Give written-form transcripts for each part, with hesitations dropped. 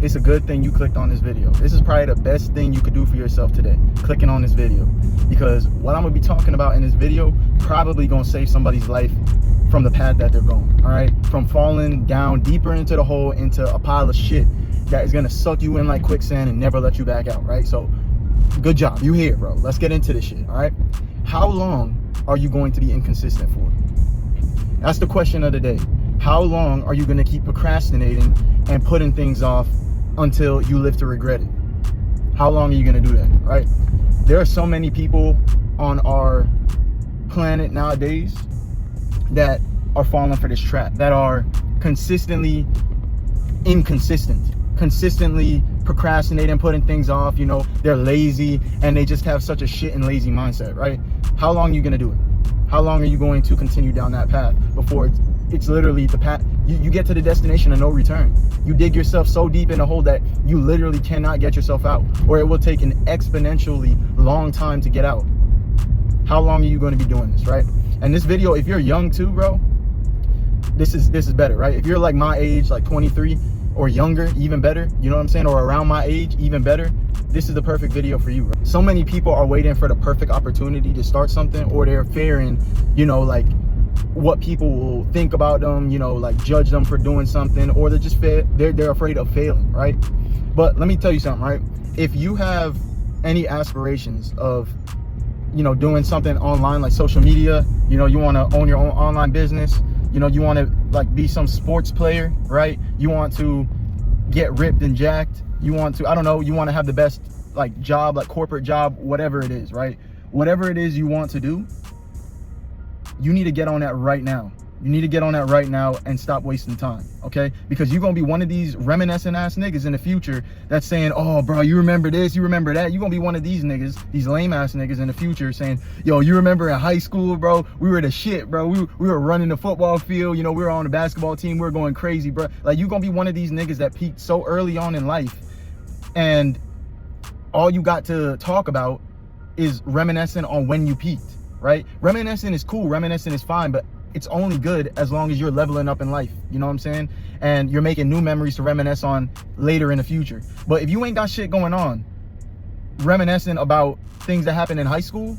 it's a good thing you clicked on this video. This is probably the best thing you could do for yourself today, clicking on this video, because what I'm gonna be talking about in this video probably gonna save somebody's life from the path that they're going, all right? From falling down deeper into the hole, into a pile of shit that is gonna suck you in like quicksand and never let you back out, right? So good job, you here, bro. Let's get into this shit, all right? How long are you going to be inconsistent for? That's the question of the day. How long are you going to keep procrastinating and putting things off until you live to regret it? How long are you going to do that, right? There are so many people on our planet nowadays that are falling for this trap, that are consistently inconsistent, consistently procrastinating, putting things off. You know, they're lazy and they just have such a shit and lazy mindset, right? How long are you going to do it? How long are you going to continue down that path before it's literally the path? You get to the destination of no return. You dig yourself so deep in a hole that you literally cannot get yourself out, or it will take an exponentially long time to get out. How long are you going to be doing this, right? And this video, if you're young too, bro, this is better, right? If you're like my age, like 23 or younger, even better, you know what I'm saying? Or around my age, even better. This is the perfect video for you, bro. So many people are waiting for the perfect opportunity to start something, or they're fearing, you know, like what people will think about them, you know, like judge them for doing something, or they're just they're afraid of failing, right? But let me tell you something, right? If you have any aspirations of, you know, doing something online like social media, you know, you want to own your own online business, you know, you want to like be some sports player, right? You want to get ripped and jacked. You want to, I don't know, you want to have the best like job, like corporate job, whatever it is, right? Whatever it is you want to do, you need to get on that right now. You need to get on that right now and stop wasting time, okay? Because you're going to be one of these reminiscent ass niggas in the future that's saying, oh, bro, you remember this, you remember that. You're going to be one of these niggas, these lame ass niggas in the future saying, yo, you remember in high school, bro, we were the shit, bro. We were running the football field. You know, we were on the basketball team. We were going crazy, bro. Like, you're going to be one of these niggas that peaked so early on in life, and all you got to talk about is reminiscing on when you peaked, right? Reminiscing is cool. Reminiscing is fine, but it's only good as long as you're leveling up in life. You know what I'm saying? And you're making new memories to reminisce on later in the future. But if you ain't got shit going on, reminiscing about things that happened in high school,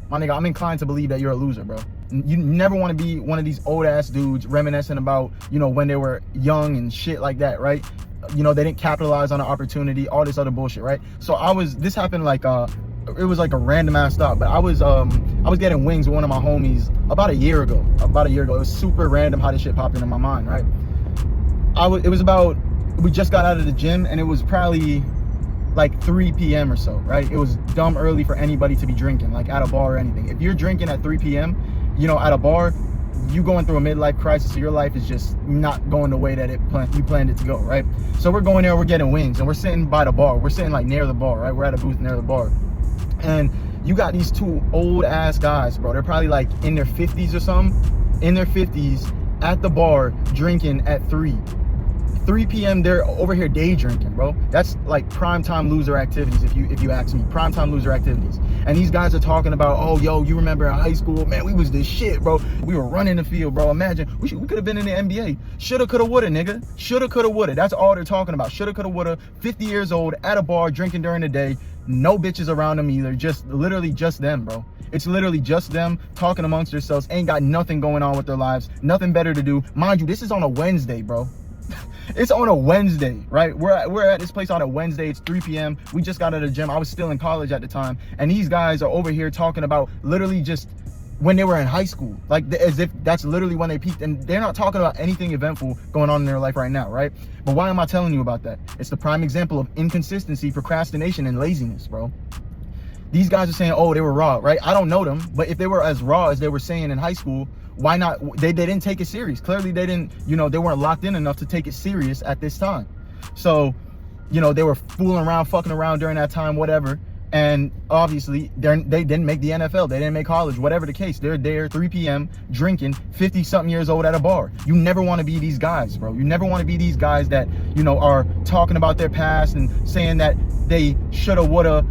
my nigga, I'm inclined to believe that you're a loser, bro. You never want to be one of these old ass dudes reminiscing about, you know, when they were young and shit like that, right? You know, they didn't capitalize on the opportunity, all this other bullshit, right? So this happened like it was like a random ass stop, but I was getting wings with one of my homies about a year ago. It was super random how this shit popped into my mind, right? We just got out of the gym, and it was probably like 3 p.m. or so, right? It was dumb early for anybody to be drinking, like at a bar or anything. If you're drinking at 3 p.m., you know, at a bar, you going through a midlife crisis, so your life is just not going the way that you planned it to go, right? So we're going there, we're getting wings, and we're sitting by the bar. We're sitting like near the bar, right? We're at a booth near the bar. And you got these two old ass guys, bro. They're probably like in their 50s or something, in their 50s at the bar drinking at 3 p.m. They're over here day drinking, bro. That's like prime time loser activities, if you ask me. Prime time loser activities. And these guys are talking about, oh, yo, you remember in high school, man, we was this shit, bro. We were running the field, bro. Imagine we could have been in the NBA. Shoulda, coulda, woulda, nigga. Shoulda, coulda, woulda. That's all they're talking about. Shoulda, coulda, woulda. 50 years old at a bar drinking during the day. No bitches around them either. Just literally just them, bro. It's literally just them talking amongst themselves. Ain't got nothing going on with their lives. Nothing better to do. Mind you, this is on a Wednesday, bro. It's on a Wednesday, right? We're at this place on a Wednesday. It's 3 p.m. We just got out of the gym. I was still in college at the time. And these guys are over here talking about literally just when they were in high school, like as if that's literally when they peaked. And they're not talking about anything eventful going on in their life right now, right? But why am I telling you about that? It's the prime example of inconsistency, procrastination, and laziness, bro. These guys are saying, oh, they were raw, right? I don't know them, but if they were as raw as they were saying in high school, why not? They didn't take it serious. Clearly they didn't, you know, they weren't locked in enough to take it serious at this time. So, you know, they were fooling around, fucking around during that time, whatever. And obviously they didn't make the NFL, they didn't make college, whatever the case. They're there 3 p.m. drinking, 50 something years old at a bar. You never want to be these guys, bro. You never want to be these guys that, you know, are talking about their past and saying that they shoulda, woulda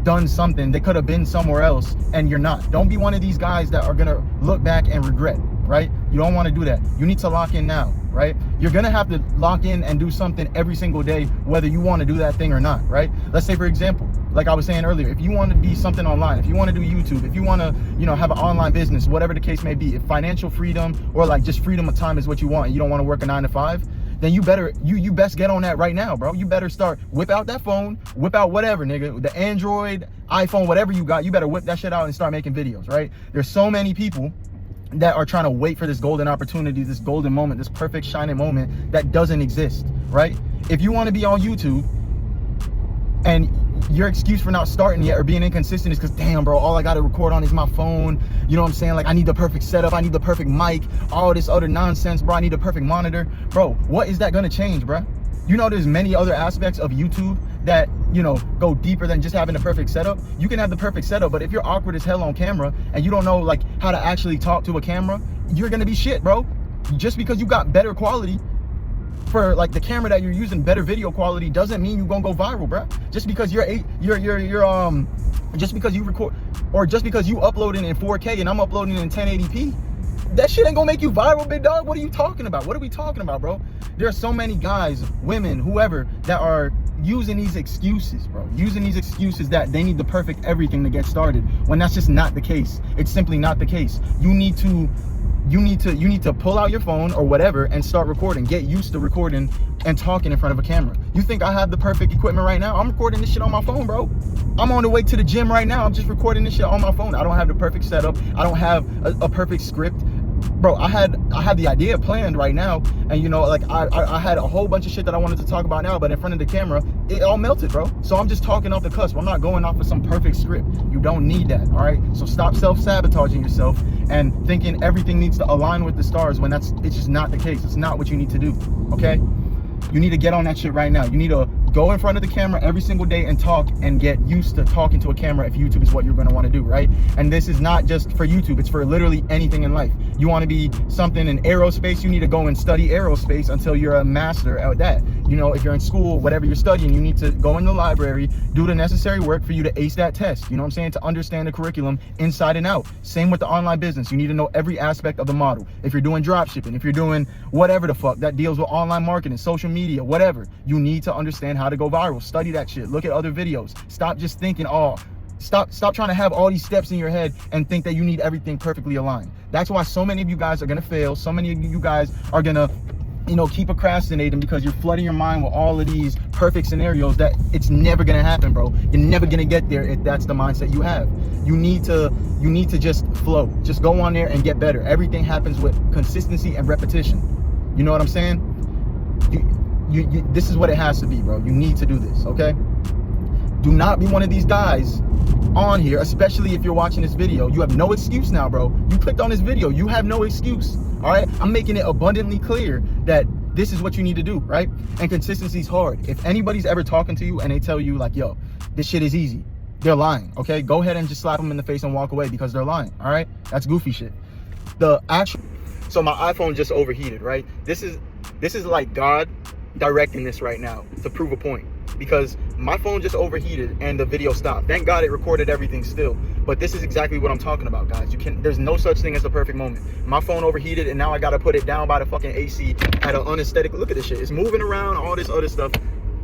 done something, they could have been somewhere else, and you're not. Don't be one of these guys that are gonna look back and regret, right? You don't want to do that. You need to lock in now, right? You're gonna have to lock in and do something every single day, whether you want to do that thing or not, right? Let's say, for example, like I was saying earlier, if you want to be something online, if you want to do YouTube, if you want to, you know, have an online business, whatever the case may be, if financial freedom or like just freedom of time is what you want, and you don't want to work a 9 to 5, then you best get on that right now, bro. You better start, whip out that phone, whip out whatever, nigga, the Android, iPhone, whatever you got, you better whip that shit out and start making videos, right? There's so many people that are trying to wait for this golden opportunity, this golden moment, this perfect shining moment that doesn't exist, right? If you want to be on YouTube and your excuse for not starting yet or being inconsistent is because, damn, bro, all I got to record on is my phone. You know what I'm saying? Like, I need the perfect setup. I need the perfect mic, all this other nonsense, bro. I need the perfect monitor. Bro, what is that going to change, bro? You know, there's many other aspects of YouTube that, you know, go deeper than just having the perfect setup. You can have the perfect setup, but if you're awkward as hell on camera and you don't know, like, how to actually talk to a camera, you're going to be shit, bro. Just because you got better quality for like the camera that you're using, better video quality, doesn't mean you're gonna go viral, bro. Just because just because you record, or just because you uploading in 4K and I'm uploading in 1080p, that shit ain't gonna make you viral, big dog. What are you talking about? What are we talking about, bro? There are so many guys, women, whoever, that are using these excuses, bro. Using these excuses that they need the perfect everything to get started, when that's just not the case. It's simply not the case. You need to pull out your phone or whatever and start recording. Get used to recording and talking in front of a camera. You think I have the perfect equipment right now? I'm recording this shit on my phone, bro. I'm on the way to the gym right now. I'm just recording this shit on my phone. I don't have the perfect setup. I don't have a perfect script. Bro, I had the idea planned right now, and you know, like I had a whole bunch of shit that I wanted to talk about now, but in front of the camera, it all melted, bro. So I'm just talking off the cusp. I'm not going off of some perfect script. You don't need that, all right? So stop self-sabotaging yourself and thinking everything needs to align with the stars when it's just not the case. It's not what you need to do, okay? You need to get on that shit right now. You need to go in front of the camera every single day and talk, and get used to talking to a camera if YouTube is what you're going to want to do, right? And this is not just for YouTube, it's for literally anything in life. You want to be something in aerospace, you need to go and study aerospace until you're a master at that. You know, if you're in school, whatever you're studying, you need to go in the library, do the necessary work for you to ace that test. You know what I'm saying? To understand the curriculum inside and out. Same with the online business. You need to know every aspect of the model. If you're doing drop shipping, if you're doing whatever the fuck that deals with online marketing, social media, whatever, you need to understand how to go viral. Study that shit. Look at other videos. Stop just thinking, stop trying to have all these steps in your head and think that you need everything perfectly aligned. That's why so many of you guys are gonna fail. So many of you guys are gonna, you know, keep procrastinating, because you're flooding your mind with all of these perfect scenarios that it's never gonna happen, bro. You're never gonna get there if that's the mindset you have. You need to just flow. Just go on there and get better. Everything happens with consistency and repetition. You know what I'm saying? This is what it has to be, bro. You need to do this, okay? Do not be one of these guys on here, especially if you're watching this video. You have no excuse now, bro. You clicked on this video. You have no excuse, all right? I'm making it abundantly clear that this is what you need to do, right? And consistency is hard. If anybody's ever talking to you and they tell you, like, yo, this shit is easy, they're lying, okay? Go ahead and just slap them in the face and walk away, because they're lying, all right? That's goofy shit. So my iPhone just overheated, right? This is like God directing this right now to prove a point, because my phone just overheated and the video stopped. Thank God it recorded everything still, but this is exactly what I'm talking about, guys. There's no such thing as the perfect moment. My phone overheated and now I gotta put it down by the fucking AC at an unaesthetic. Look at this shit. It's moving around, all this other stuff.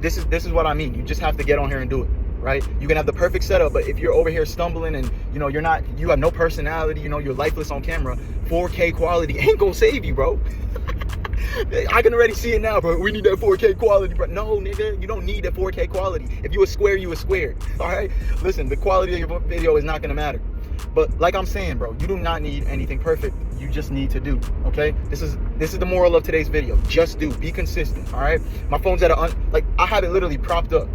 This is what I mean. You just have to get on here and do it, right? You can have the perfect setup, but if you're over here stumbling and you know you have no personality, you know, you're lifeless on camera, 4K quality ain't gonna save you, bro. I can already see it now, bro. We need that 4K quality, bro. No, nigga, you don't need that 4K quality. If you a square, you a square. All right? Listen, the quality of your video is not going to matter. But like I'm saying, bro, you do not need anything perfect. You just need to do, okay? This is the moral of today's video. Just do. Be consistent, all right? My phone's at I have it literally propped up.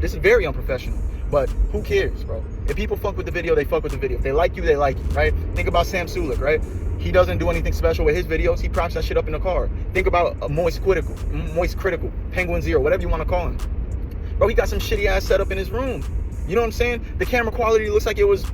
This is very unprofessional. But who cares, bro? If people fuck with the video, they fuck with the video. If they like you, they like you, right? Think about Sam Sulek, right? He doesn't do anything special with his videos. He props that shit up in the car. Think about Moist Critical, Penguin Zero, whatever you want to call him. Bro, he got some shitty ass setup in his room. You know what I'm saying? The camera quality looks like it was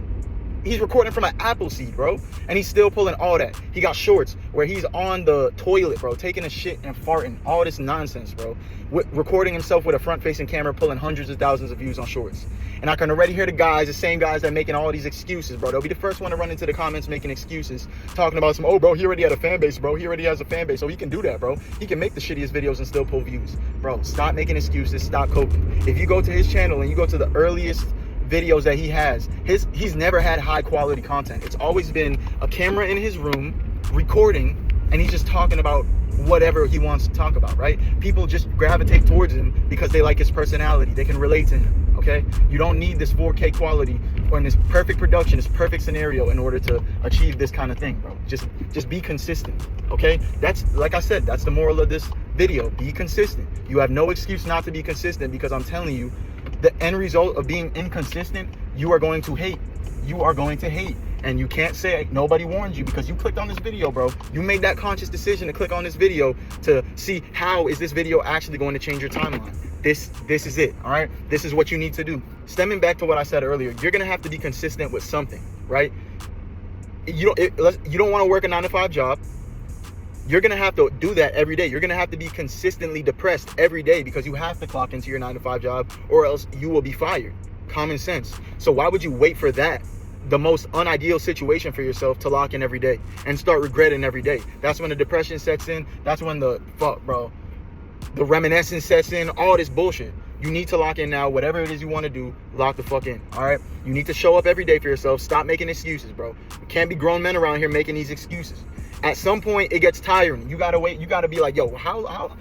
He's recording from an apple seed, bro. And he's still pulling all that. He got shorts where he's on the toilet, bro, taking a shit and farting. All this nonsense, bro. Recording himself with a front-facing camera, pulling hundreds of thousands of views on shorts. And I can already hear the same guys that making all these excuses, bro. They'll be the first one to run into the comments making excuses, talking about some, oh, bro, he already had a fan base, bro. He already has a fan base, so he can do that, bro. He can make the shittiest videos and still pull views. Bro, stop making excuses. Stop coping. If you go to his channel and you go to the earliest videos that he has, he's never had high quality content. It's always been a camera in his room recording, and he's just talking about whatever he wants to talk about, right? People just gravitate towards him because they like his personality. They can relate to him, okay? You don't need this 4K quality or this perfect production, this perfect scenario in order to achieve this kind of thing, bro. Just be consistent, okay? That's, like I said, that's the moral of this video. Be consistent. You have no excuse not to be consistent, because I'm telling you, the end result of being inconsistent, you are going to hate. You are going to hate. And you can't say nobody warned you, because you clicked on this video, bro. You made that conscious decision to click on this video to see how is this video actually going to change your timeline. This is it, all right? This is what you need to do. Stemming back to what I said earlier, you're going to have to be consistent with something, right? You don't want to work a 9-to-5 job. You're going to have to do that every day. You're going to have to be consistently depressed every day because you have to clock into your 9-to-5 job, or else you will be fired. Common sense. So why would you wait for that, the most unideal situation for yourself, to lock in every day and start regretting every day? That's when the depression sets in. That's when the reminiscence sets in, all this bullshit. You need to lock in now. Whatever it is you want to do, lock the fuck in, all right? You need to show up every day for yourself. Stop making excuses, bro. You can't be grown men around here making these excuses. At some point, it gets tiring. You gotta wait. You gotta be like, yo, how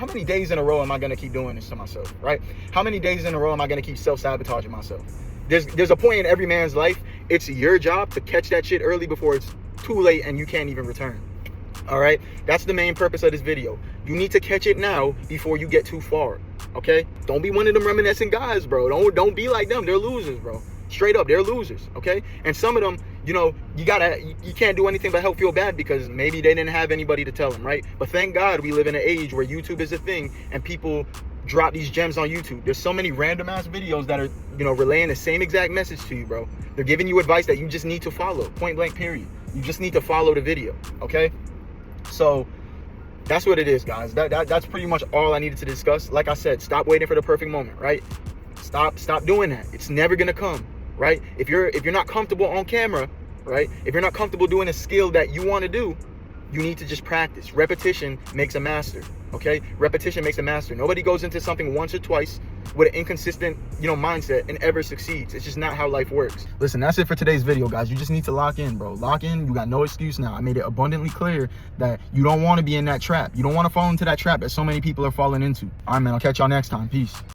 many days in a row am I gonna keep doing this to myself, right? How many days in a row am I gonna keep self-sabotaging myself? There's a point in every man's life. It's your job to catch that shit early before it's too late and you can't even return. All right? That's the main purpose of this video. You need to catch it now before you get too far. Okay? Don't be one of them reminiscing guys, bro. Don't be like them. They're losers, bro. Straight up, they're losers, okay? And some of them, you know, you can't do anything but help feel bad because maybe they didn't have anybody to tell them, right? But thank God we live in an age where YouTube is a thing and people drop these gems on YouTube. There's so many random ass videos that are, you know, relaying the same exact message to you, bro. They're giving you advice that you just need to follow, point blank, period. You just need to follow the video, okay? So that's what it is, guys. That's pretty much all I needed to discuss. Like I said, stop waiting for the perfect moment, right? Stop doing that. It's never gonna come. Right? If you're not comfortable on camera, right? If you're not comfortable doing a skill that you want to do, you need to just practice. Repetition makes a master, okay? Repetition makes a master. Nobody goes into something once or twice with an inconsistent, you know, mindset and ever succeeds. It's just not how life works. Listen, that's it for today's video, guys. You just need to lock in, bro. Lock in. You got no excuse now. I made it abundantly clear that you don't want to be in that trap. You don't want to fall into that trap that so many people are falling into. All right, man. I'll catch y'all next time. Peace.